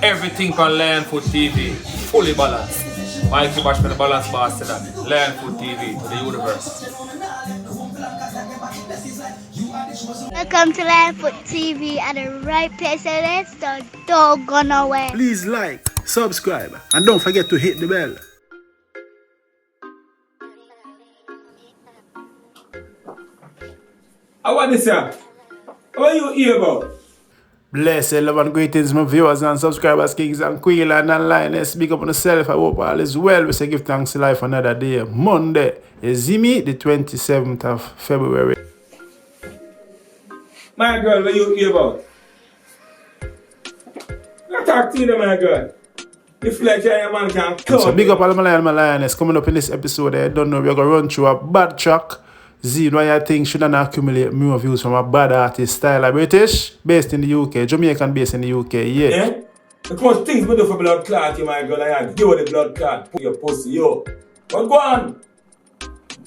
Everything on Lion Foot TV, fully balanced. Mikey Bash for the balance boss to that. Lion Foot TV to the universe. Welcome to Lion Foot TV at the right place, and let's don't go nowhere. Please like, subscribe, and don't forget to hit the bell. How are this, sir? What are you here about? Blessed love and greetings, my viewers and subscribers, kings and queen and lioness. Big up on yourself. I hope all is well. We say give thanks to life another day. Monday, you see me, the 27th of February. My girl, what are you here about? I talk to you, my girl. If like your man can come. So big up all my lion, my lioness. Coming up in this episode, I don't know, we're going to run through a bad track. Z, why I think shouldn't accumulate more views from a bad artist, Styla British, based in the UK, Jamaican based in the UK, yeah. Yeah? The most things we do for blood clot, you my girl, I had you the blood clot, put your pussy, yo. But go on.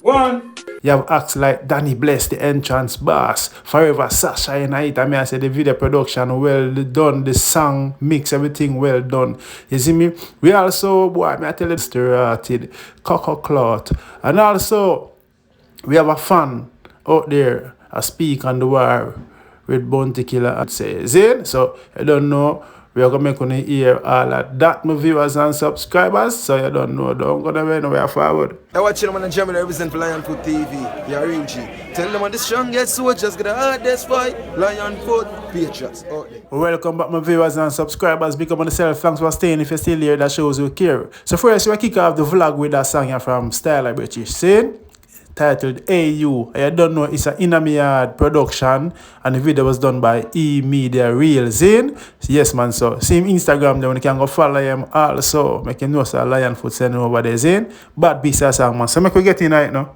Go on. You have acts like Danny Bless, the entrance boss, Forever Sasha in it. I mean, I say the video production well done, the song mix, everything well done. You see me? We also, boy, I tell you, started Kawt, and also we have a fan out there, a speak on the war with Bounty Killer and say, Zane. So you don't know, we are going to make on hear all of that, my viewers and subscribers. So you don't know, don't go nowhere forward. I watch them on the German represent for Lion Foot TV. You're real G. Tell them on the strongest soldiers got the hardest fight. Lion Foot Patriots out there. Welcome back, my viewers and subscribers. Big up on yourself. Thanks for staying. If you're still here, that shows you care. So first, we kick off the vlog with that song here from Styla British. See? Titled AU. I don't know, it's an Inamiyard production and the video was done by E-Media Real Zine. Yes man, so same Instagram there when you can go follow him also. Make you know so Lion Foot send over there Zine. Bad piece of song man. So make we get in right now.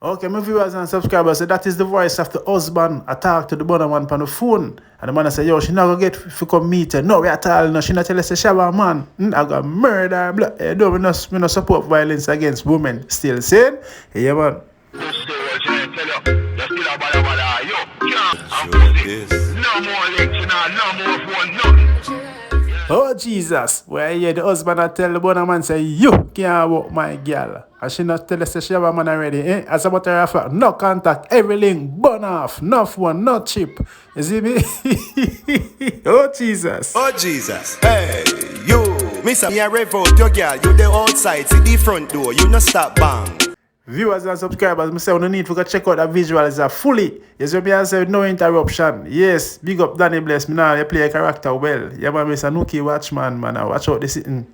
Okay, my viewers and subscribers, so that is the voice of the husband. I talk to the Bunna man on the phone. And the man say, yo, she not gonna get if you come meet her. No, we at all, no, she not tell us, say, Shabba man, I got murder, blah. No, we not support violence against women. Still saying, yeah man. Oh Jesus, where yeah, the husband I tell the Bunna man say, you can't walk my girl. And she not tell us she have a man already, eh? As a matter of fact, no contact, everything burn off, no phone, no chip. You see me? Oh Jesus. Oh Jesus. Hey, you. Miss me a rev out your girl. You the outside, see the front door. You no stop bang. Viewers and subscribers, I say no need to go check out the visuals are fully. Yes, you may say no interruption. Yes, big up Danny Bless. Me now you play a character well. Yeah, man, Mr. Nuki watchman, man. Watch out this sitting.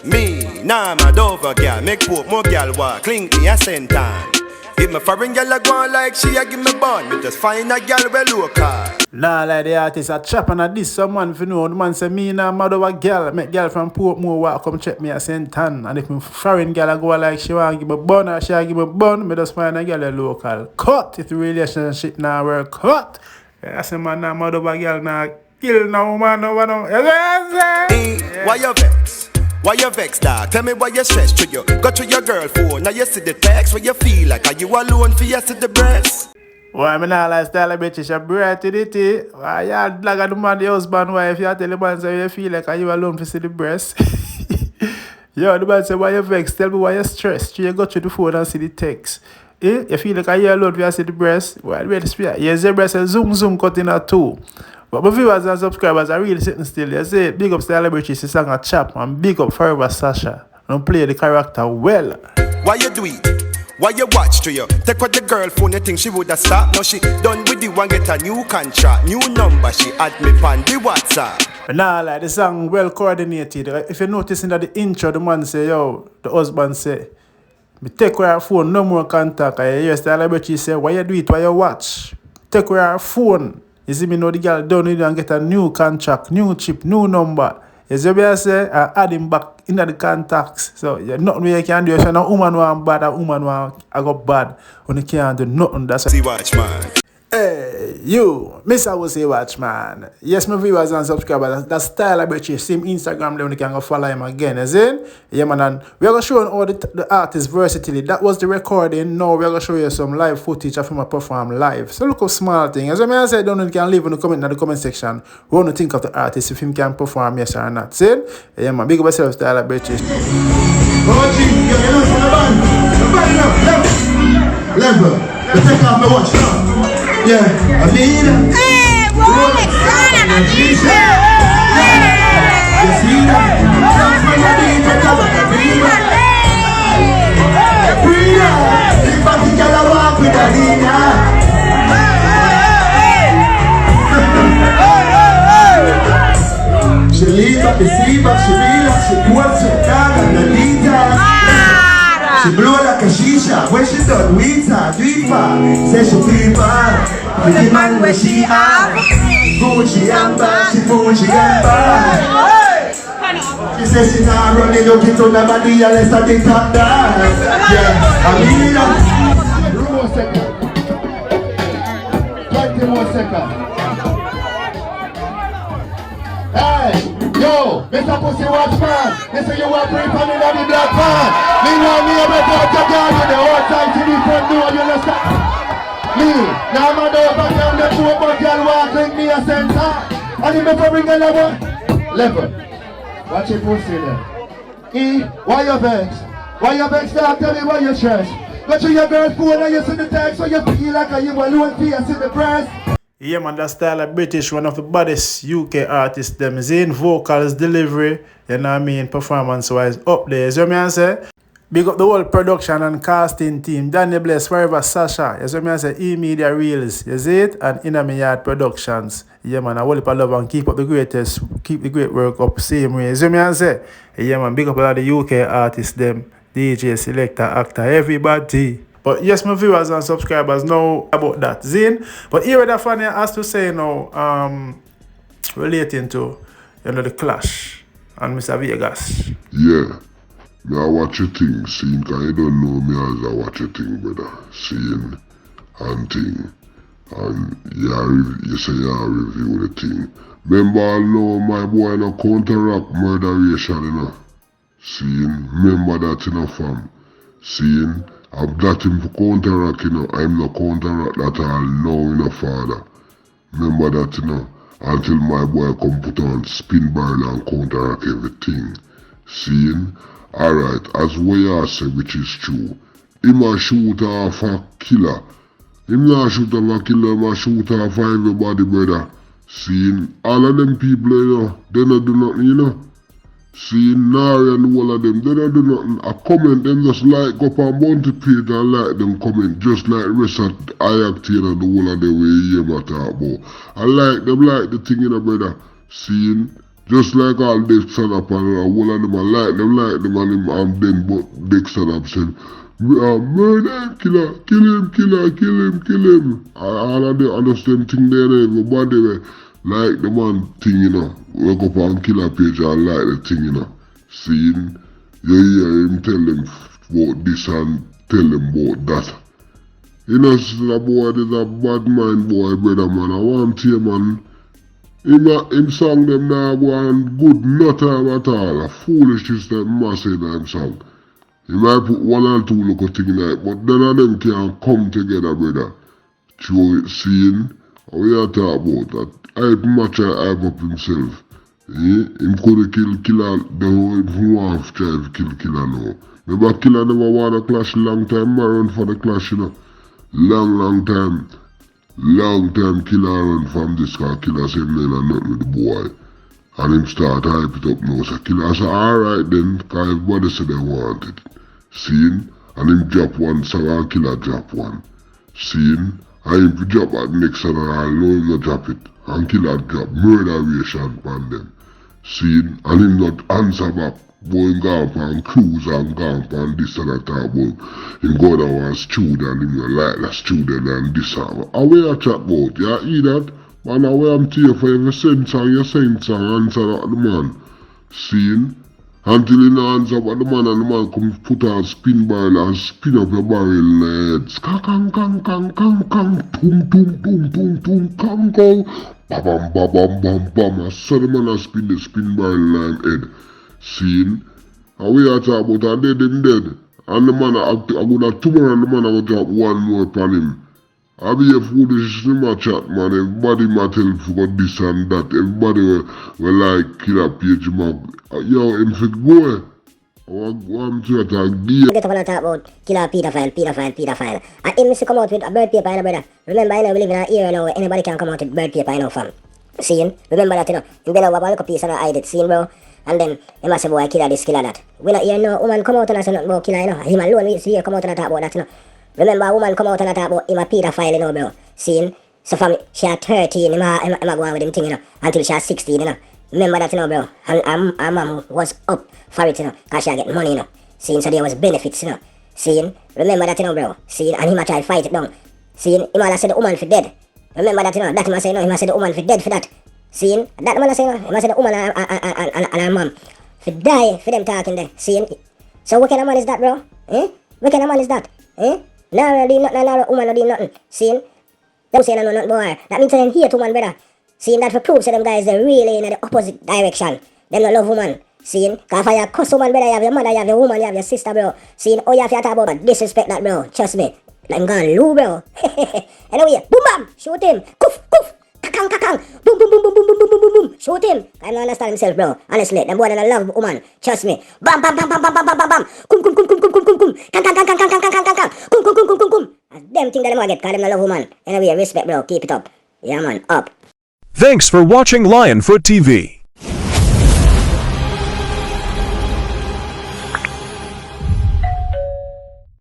Me, nah, my Dover girl. Make poop more girl walk. Clink me a sentan. If my foreign girl a go on like she a give me bun. Me just find a girl well local. Nah, like the artist a chop and a diss someone if you know. The man say me nah mad over girl. Make girl from Portmore walk come check me a sentan. And if my foreign girl a go like she want give me bun or she a give me bun, me just find a girl a local. Cut if the relationship now work. Cut. I say man nah mad over girl nah kill no man no one. Why you vex? Why you vex, dog? Tell me why you stress to you. Go to your girl phone. Now you see the text where you feel like. Are you alone for you see the breast? Why me not like Styla British a bright to the tea? Why you black at the man, the husband wife? You tell the man say you feel like are you alone for see the breast? Yo, the man say why you vex? Tell me why you stressed. You go to the phone and see the text. Eh? You feel like are you alone for you see the breast? Why wait to speak? Yes, the breast is zoom cutting at two. But my viewers and subscribers are really sitting still. You say big up Styla British, she sang a chap, and big up Forever Sasha. And play the character well. Why you do it? Why you watch to you? Take what the girl phone, you think she would have stopped? No, she done with the one, get a new contract, new number, she add me on the WhatsApp. Nah, like the song well coordinated. If you notice in the intro, the man say, yo, the husband say, me take her phone, no more contact. I hear Styla British say, why you do it, why you watch? Take her phone. You see me know the girl done it and get a new contract, new chip, new number. You see me I say, add him back into the contacts. So yeah, nothing you can do. If you're not woman want bad, a woman want I got bad. When you can't do nothing, that's see watch man. Hey, you, Miss I will say watch, man. Yes, my viewers and subscribers, that's Styla British. Same Instagram, then you can go follow him again, is it? Yeah, man, and we're going to show all the artist's versatility. That was the recording. Now we're going to show you some live footage of him perform live. So look up small thing. As I said, don't know, you can leave in the comment section. What do you think of the artist, if him can perform, yes or not. See? Yeah, man, big up yourself, Styla British. Level. Let's take off my watch now. Yeah, I need it. Hey, Rolex, You see that? Sounds like I need to tell her. If I think I'll walk with Alina. She leave up the sea, but she real, she wants to dog and the leaders. She blow like a shisha. When she done with her, deeper. Say she deeper. The man where she are. Gucci and bag. She Gucci and bag. She says she not running looking to nobody unless I think top down. Yeah, I mean it. 2 more seconds. 20 more seconds. Hey, yo, Mr. Pussy Watchman. Listen, you want bring from in the black van. Me know me ever touch a girl with the whole time to the front door, you understand? Me, now I'm over down the poor but girl walk like me a center. And he never bring a level. Watch your pussy there. E, why you vexed? Why you vexed? Now tell me why you stressed. Go to your girl's phone and you see the text so you feel like you alone face in the press. Yeah, man, that's Styla British, one of the baddest UK artists. Them is in vocals, delivery, you know what I mean, performance-wise, up there. You see what I say? Big up the whole production and casting team. Danny Bless, Forever Sasha, you see what I say? E-Media Reels, you see it? And Inner Me Yard Productions. Yeah, man, I will love and keep up the greatest, keep the great work up same way. You see what I say? Yeah, man, big up all the UK artists, them, DJ, selector, actor, everybody. But yes, my viewers and subscribers know about that. Zine. But here the funny has to say now, relating to, you know, the clash and Mr. Vegas. Yeah. Me I watch your thing, seeing, cause you don't know me as I watch your thing, brother. Seeing and thing. And you say you review the thing. Remember I know my boy no counteract murderation, you know. Seeing, remember that, you know, fam. Seeing, I've got him for counteract, you know. I'm not counteract that all know, you know, father. Remember that, you know. Until my boy come put on spin barrel and counteract everything. Seeing, alright, as we are say, which is true. Him a shoot off a killer. Him not shoot off a killer, him a shoot off everybody, brother. Seeing, all of them people, you know, they don't do nothing, you know. Seeing Nari and all of them, they don't do nothing. I comment, them just like up on Bounty page and like them comment, just like the rest of I acting and the whole of them way you hear talk about. I like them like the thing, you know, brother. Seeing, just like all Dexter up and all of them, I like them and then but Dexter up said, murder, killer, kill him. All of them understand thing there, everybody like the man thing, you know. Wake up on killer page and like the thing, you know. Seeing, you hear him tell them about this and tell them about that. You know, the boy is a bad mind boy, brother, man. I want to hear, man. Him song them now one good no time at all. A foolishness that must say that him song. He might put one or two little thing in it, but none of them can come together, brother. Seeing, how we are talking about that. Hype match and hype up himself. Him could kill killer, the whole want to try to kill killer now. Remember killer never want to clash long time, I run for the clash, you know. Long time. Long time killer run from this car, killer say man and nothing with the boy. And him start hype it up now. So killer say alright then, cause everybody said they want it. Seeing, and him drop one, so and killer drop one. Seeing, and him drop at next and I know him not drop it. And killer drop murderation upon them. Seeing, and him not answer back. Boy him gone upon cruise and gone upon this and that about him go down one student and him like that student and this and away I chat about, you hear that? Man, away I'm here for every send song you send song answer that the man. Seeing, Until in the hands up at the man and the man come put a spin barrel and spin up your barrel in the head. Kang kang kang kang kang tum tum tum tum tum kang kang bam bam bam bam bam. I saw the man a spin the spin barrel in him head. Seen? And we are talking about and dead him dead. And the man I go to tomorrow and the man I go drop one more upon him. I be a foolish in my chat, man. Everybody might tell you for this and that. Everybody will like Killer Page Mag. Yo, him for go. I'm to attack the Get up and talk about killer pedophile. And him come out with a bird paper, you know, brother. Remember, you know, we live in an era now where anybody can come out with bird paper, you know, fam. Seeing? Remember that, you know. And then I will look a piece and I hide it, seeing, bro. And then, he must say, boy, killer this, killer that. We not hear no woman come out and say nothing about killer, you know. Him alone, we see here come out and talk about that, you know. Remember, a woman come out and talk about him a pedophile, you know, bro. Seeing? So from she at 13, him a go on with him thing, you know. Until she at 16, you know. Remember that, you know, bro. And her mom was up for it, you know. Because she get money, you know. Seeing? So there was benefits, you know. Seeing? Remember that, you know, bro. Seeing? And him a try fight it down. Seeing? Him a say the woman for dead. Remember that, you know. That him a say, no. Him a say the woman for dead for that. Seeing? That man a say, no. Him a say the woman and her mom for die for them talking there. Seeing? So what kind of man is that, bro? Eh? What kind of man is that? Eh? No, do nothing, no, woman, no, do nothing. Seeing? Them saying no, nothing, boy. That means I'm here to man, brother. Seeing that for proof, so them guys, they're really in the opposite direction. Them not love woman. Seeing? Because if you cuss woman, brother, you have your mother, you have your woman, you have your sister, bro. Seeing? Oh, you have to talk about disrespect that, bro. Trust me. I'm gonna lose, bro. Anyway, boom, bam, shoot him. Koof, koof. Kakang, kakang. Boom, boom, boom, boom, boom, boom, boom, boom, boom, boom. Shoot him. I don't understand himself, bro. Honestly, them boy that love woman. Trust me. Bam, bam, bam, bam, bam, bam, bam, bam, bam. Kum, kum, kum, kum, kum, kum, kum, kum. Kang, kang, kang, kang, kang, kang, kang, kang, kang. Kum, kum, kum, kum, kum, kum. Them thing that them get, because them not love woman. Anyway, respect, bro. Keep it up. Yeah, man. Up. Thanks for watching Lionfoot TV.